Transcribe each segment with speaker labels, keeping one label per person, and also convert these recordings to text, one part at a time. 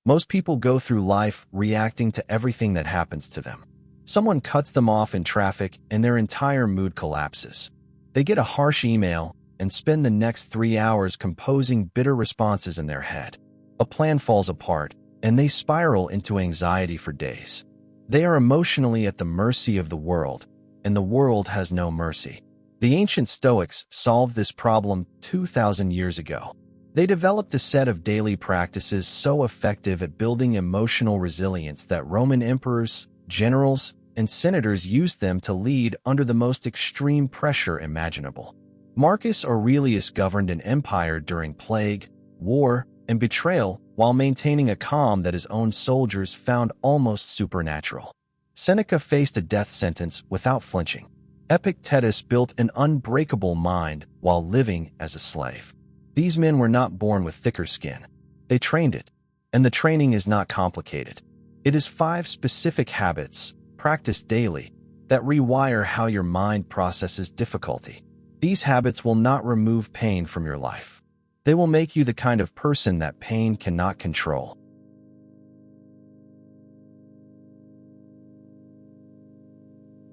Speaker 1: Most people go through life reacting to everything that happens to them. Someone cuts them off in traffic and their entire mood collapses. They get a harsh email and spend the next 3 hours composing bitter responses in their head. A plan falls apart, and they spiral into anxiety for days. They are emotionally at the mercy of the world, and the world has no mercy. The ancient Stoics solved this problem 2,000 years ago. They developed a set of daily practices so effective at building emotional resilience that Roman emperors, generals, and senators used them to lead under the most extreme pressure imaginable. Marcus Aurelius governed an empire during plague, war, and betrayal while maintaining a calm that his own soldiers found almost supernatural. Seneca faced a death sentence without flinching. Epictetus built an unbreakable mind while living as a slave. These men were not born with thicker skin. They trained it, and the training is not complicated. It is 5 specific habits, practiced daily, that rewire how your mind processes difficulty. These habits will not remove pain from your life. They will make you the kind of person that pain cannot control.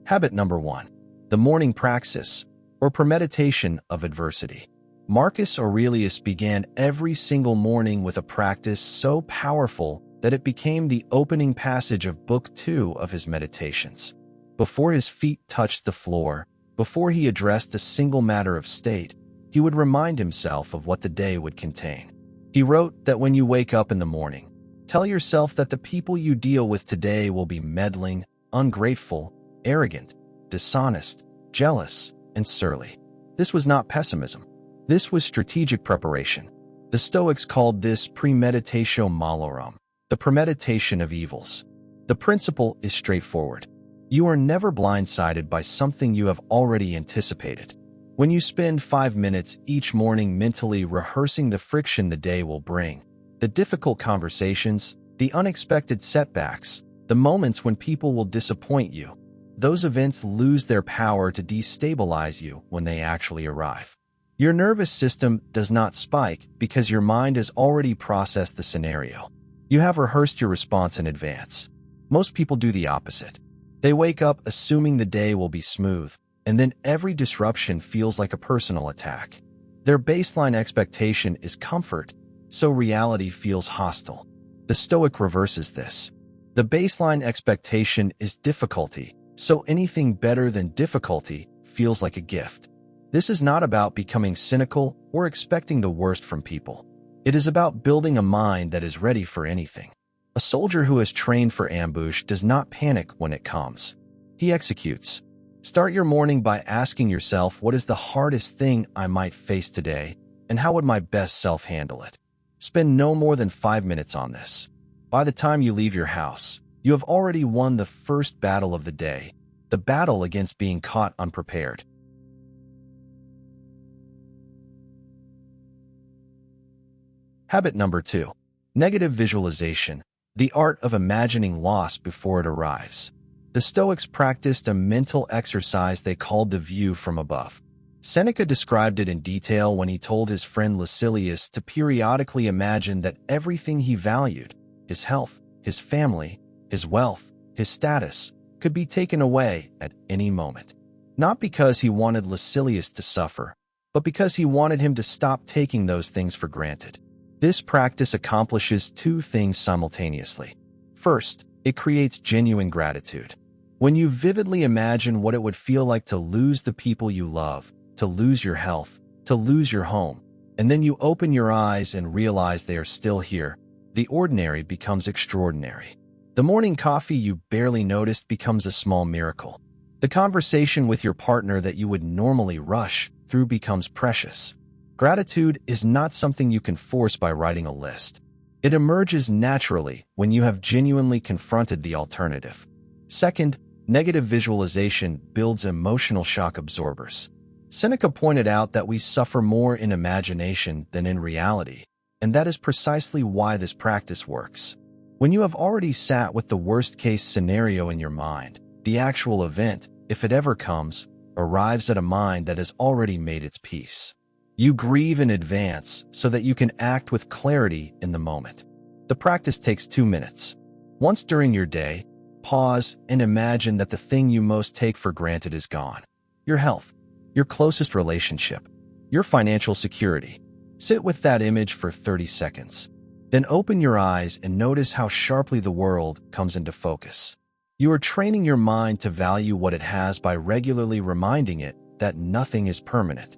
Speaker 1: Habit number 1. The morning praxis, or premeditation of adversity. Marcus Aurelius began every single morning with a practice so powerful that it became the opening passage of Book 2 of his Meditations. Before his feet touched the floor, before he addressed a single matter of state, he would remind himself of what the day would contain. He wrote that when you wake up in the morning, tell yourself that the people you deal with today will be meddling, ungrateful, arrogant, dishonest, jealous, and surly. This was not pessimism. This was strategic preparation. The Stoics called this premeditatio malorum, the premeditation of evils. The principle is straightforward. You are never blindsided by something you have already anticipated. When you spend 5 minutes each morning mentally rehearsing the friction the day will bring, the difficult conversations, the unexpected setbacks, the moments when people will disappoint you, those events lose their power to destabilize you when they actually arrive. Your nervous system does not spike because your mind has already processed the scenario. You have rehearsed your response in advance. Most people do the opposite. They wake up assuming the day will be smooth, and then every disruption feels like a personal attack. Their baseline expectation is comfort, so reality feels hostile. The Stoic reverses this. The baseline expectation is difficulty, so anything better than difficulty feels like a gift. This is not about becoming cynical or expecting the worst from people. It is about building a mind that is ready for anything. A soldier who has trained for ambush does not panic when it comes. He executes. Start your morning by asking yourself, what is the hardest thing I might face today, and how would my best self handle it? Spend no more than 5 minutes on this. By the time you leave your house, you have already won the first battle of the day, the battle against being caught unprepared. Habit number 2. Negative visualization, the art of imagining loss before it arrives. The Stoics practiced a mental exercise they called the view from above. Seneca described it in detail when he told his friend Lucilius to periodically imagine that everything he valued, his health, his family, his wealth, his status, could be taken away at any moment. Not because he wanted Lucilius to suffer, but because he wanted him to stop taking those things for granted. This practice accomplishes 2 things simultaneously. First, it creates genuine gratitude. When you vividly imagine what it would feel like to lose the people you love, to lose your health, to lose your home, and then you open your eyes and realize they are still here, the ordinary becomes extraordinary. The morning coffee you barely noticed becomes a small miracle. The conversation with your partner that you would normally rush through becomes precious. Gratitude is not something you can force by writing a list. It emerges naturally when you have genuinely confronted the alternative. Second, negative visualization builds emotional shock absorbers. Seneca pointed out that we suffer more in imagination than in reality, and that is precisely why this practice works. When you have already sat with the worst-case scenario in your mind, the actual event, if it ever comes, arrives at a mind that has already made its peace. You grieve in advance so that you can act with clarity in the moment. The practice takes 2 minutes. Once during your day, pause and imagine that the thing you most take for granted is gone. Your health, your closest relationship, your financial security. Sit with that image for 30 seconds. Then open your eyes and notice how sharply the world comes into focus. You are training your mind to value what it has by regularly reminding it that nothing is permanent.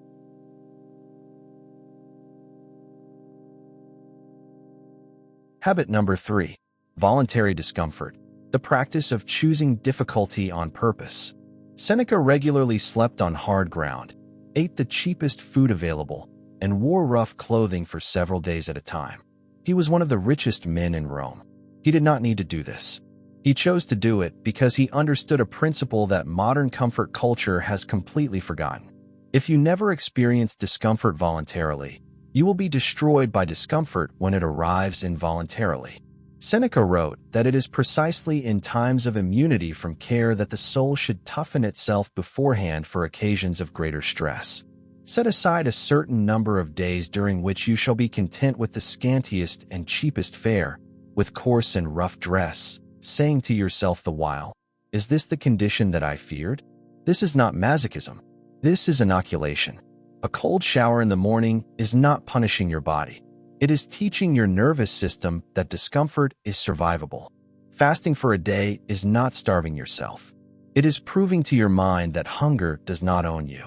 Speaker 1: Habit number 3. Voluntary discomfort. The practice of choosing difficulty on purpose. Seneca regularly slept on hard ground, ate the cheapest food available, and wore rough clothing for several days at a time. He was one of the richest men in Rome. He did not need to do this. He chose to do it because he understood a principle that modern comfort culture has completely forgotten. If you never experience discomfort voluntarily, you will be destroyed by discomfort when it arrives involuntarily. Seneca wrote that it is precisely in times of immunity from care that the soul should toughen itself beforehand for occasions of greater stress. Set aside a certain number of days during which you shall be content with the scantiest and cheapest fare, with coarse and rough dress, saying to yourself the while, "Is this the condition that I feared?" This is not masochism. This is inoculation. A cold shower in the morning is not punishing your body. It is teaching your nervous system that discomfort is survivable. Fasting for a day is not starving yourself. It is proving to your mind that hunger does not own you.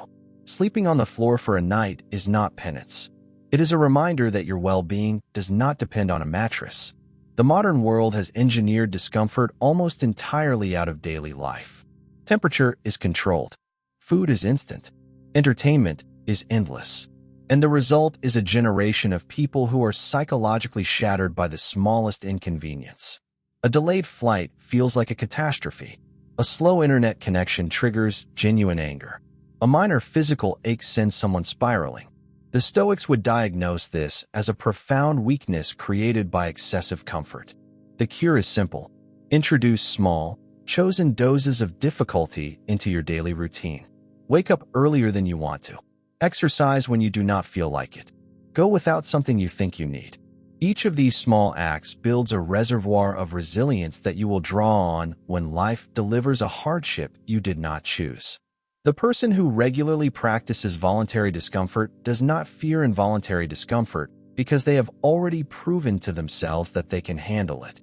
Speaker 1: Sleeping on the floor for a night is not penance. It is a reminder that your well-being does not depend on a mattress. The modern world has engineered discomfort almost entirely out of daily life. Temperature is controlled. Food is instant. Entertainment is endless. And the result is a generation of people who are psychologically shattered by the smallest inconvenience. A delayed flight feels like a catastrophe. A slow internet connection triggers genuine anger. A minor physical ache sends someone spiraling. The Stoics would diagnose this as a profound weakness created by excessive comfort. The cure is simple. Introduce small, chosen doses of difficulty into your daily routine. Wake up earlier than you want to. Exercise when you do not feel like it. Go without something you think you need. Each of these small acts builds a reservoir of resilience that you will draw on when life delivers a hardship you did not choose. The person who regularly practices voluntary discomfort does not fear involuntary discomfort because they have already proven to themselves that they can handle it.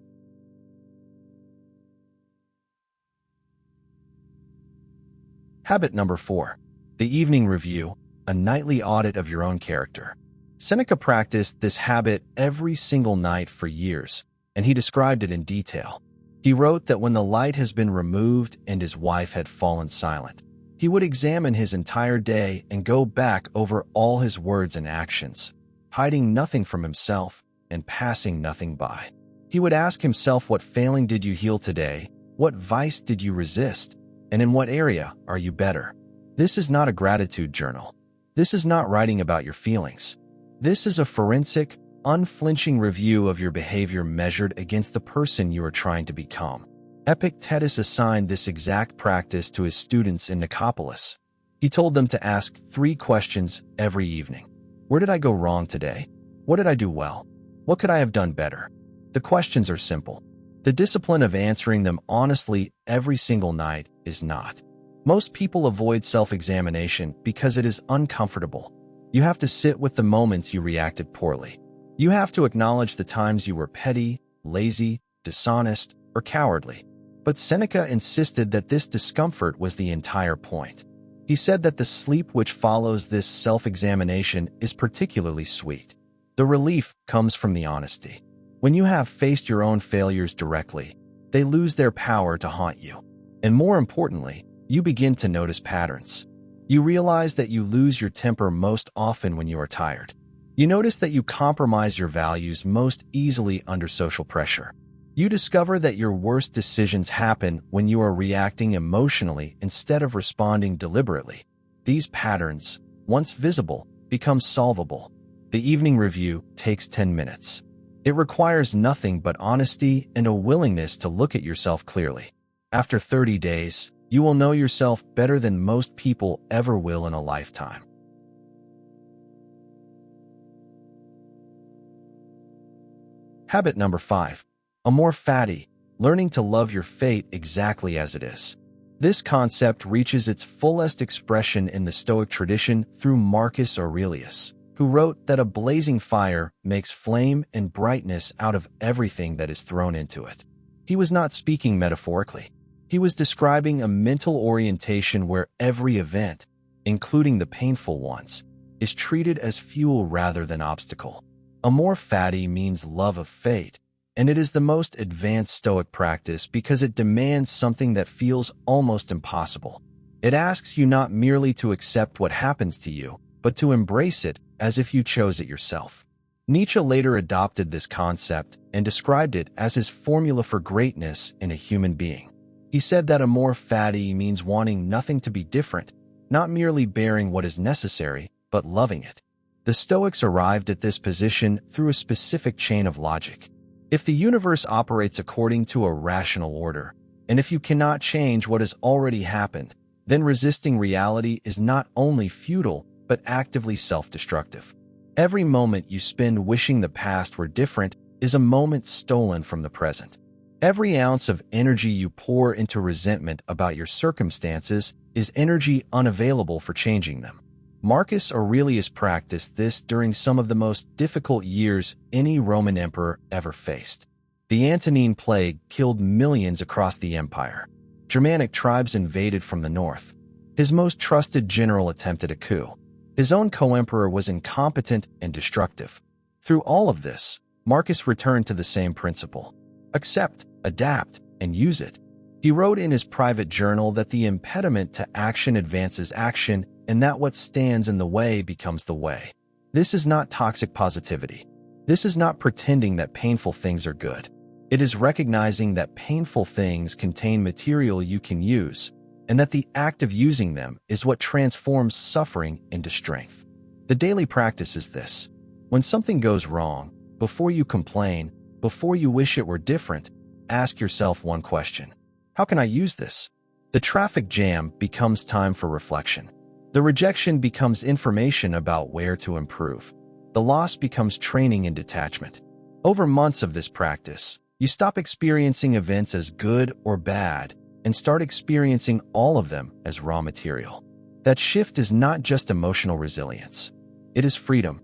Speaker 1: Habit number 4. The evening review. A nightly audit of your own character. Seneca practiced this habit every single night for years, and he described it in detail. He wrote that when the light has been removed and his wife had fallen silent, he would examine his entire day and go back over all his words and actions, hiding nothing from himself and passing nothing by. He would ask himself, what failing did you heal today? What vice did you resist? And in what area are you better? This is not a gratitude journal. This is not writing about your feelings. This is a forensic, unflinching review of your behavior measured against the person you are trying to become. Epictetus assigned this exact practice to his students in Nicopolis. He told them to ask 3 questions every evening. Where did I go wrong today? What did I do well? What could I have done better? The questions are simple. The discipline of answering them honestly every single night is not. Most people avoid self-examination because it is uncomfortable. You have to sit with the moments you reacted poorly. You have to acknowledge the times you were petty, lazy, dishonest, or cowardly. But Seneca insisted that this discomfort was the entire point. He said that the sleep which follows this self-examination is particularly sweet. The relief comes from the honesty. When you have faced your own failures directly, they lose their power to haunt you. And more importantly, you begin to notice patterns. You realize that you lose your temper most often when you are tired. You notice that you compromise your values most easily under social pressure. You discover that your worst decisions happen when you are reacting emotionally instead of responding deliberately. These patterns, once visible, become solvable. The evening review takes 10 minutes. It requires nothing but honesty and a willingness to look at yourself clearly. After 30 days, you will know yourself better than most people ever will in a lifetime. Habit number 5. Amor fati, learning to love your fate exactly as it is. This concept reaches its fullest expression in the Stoic tradition through Marcus Aurelius, who wrote that a blazing fire makes flame and brightness out of everything that is thrown into it. He was not speaking metaphorically. He was describing a mental orientation where every event, including the painful ones, is treated as fuel rather than obstacle. Amor fati means love of fate, and it is the most advanced Stoic practice because it demands something that feels almost impossible. It asks you not merely to accept what happens to you, but to embrace it as if you chose it yourself. Nietzsche later adopted this concept and described it as his formula for greatness in a human being. He said that amor fati means wanting nothing to be different, not merely bearing what is necessary, but loving it. The Stoics arrived at this position through a specific chain of logic. If the universe operates according to a rational order, and if you cannot change what has already happened, then resisting reality is not only futile, but actively self-destructive. Every moment you spend wishing the past were different is a moment stolen from the present. Every ounce of energy you pour into resentment about your circumstances is energy unavailable for changing them. Marcus Aurelius practiced this during some of the most difficult years any Roman emperor ever faced. The Antonine Plague killed millions across the empire. Germanic tribes invaded from the north. His most trusted general attempted a coup. His own co-emperor was incompetent and destructive. Through all of this, Marcus returned to the same principle. Accept, adapt, and use it. He wrote in his private journal that the impediment to action advances action and that what stands in the way becomes the way. This is not toxic positivity. This is not pretending that painful things are good. It is recognizing that painful things contain material you can use, and that the act of using them is what transforms suffering into strength. The daily practice is this. When something goes wrong, before you complain, before you wish it were different, ask yourself one question. How can I use this? The traffic jam becomes time for reflection. The rejection becomes information about where to improve. The loss becomes training in detachment. Over months of this practice, you stop experiencing events as good or bad and start experiencing all of them as raw material. That shift is not just emotional resilience. It is freedom.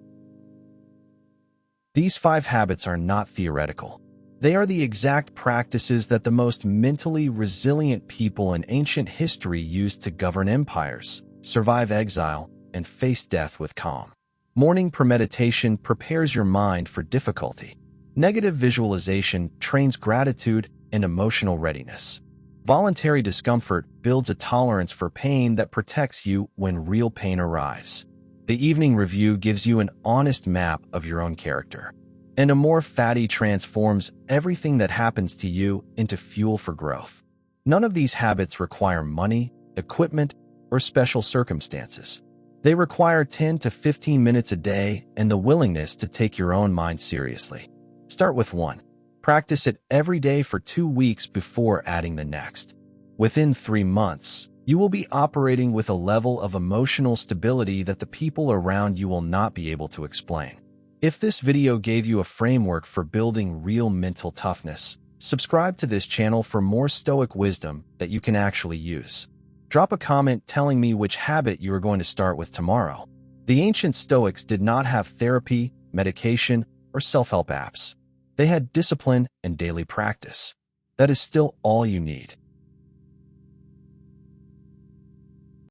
Speaker 1: These 5 habits are not theoretical. They are the exact practices that the most mentally resilient people in ancient history used to govern empires, survive exile, and face death with calm. Morning premeditation prepares your mind for difficulty. Negative visualization trains gratitude and emotional readiness. Voluntary discomfort builds a tolerance for pain that protects you when real pain arrives. The evening review gives you an honest map of your own character. And amor fati transforms everything that happens to you into fuel for growth. None of these habits require money, equipment, or special circumstances. They require 10 to 15 minutes a day and the willingness to take your own mind seriously. Start with 1. Practice it every day for 2 weeks before adding the next. Within 3 months, you will be operating with a level of emotional stability that the people around you will not be able to explain. If this video gave you a framework for building real mental toughness, subscribe to this channel for more Stoic wisdom that you can actually use. Drop a comment telling me which habit you are going to start with tomorrow. The ancient Stoics did not have therapy, medication, or self-help apps. They had discipline and daily practice. That is still all you need.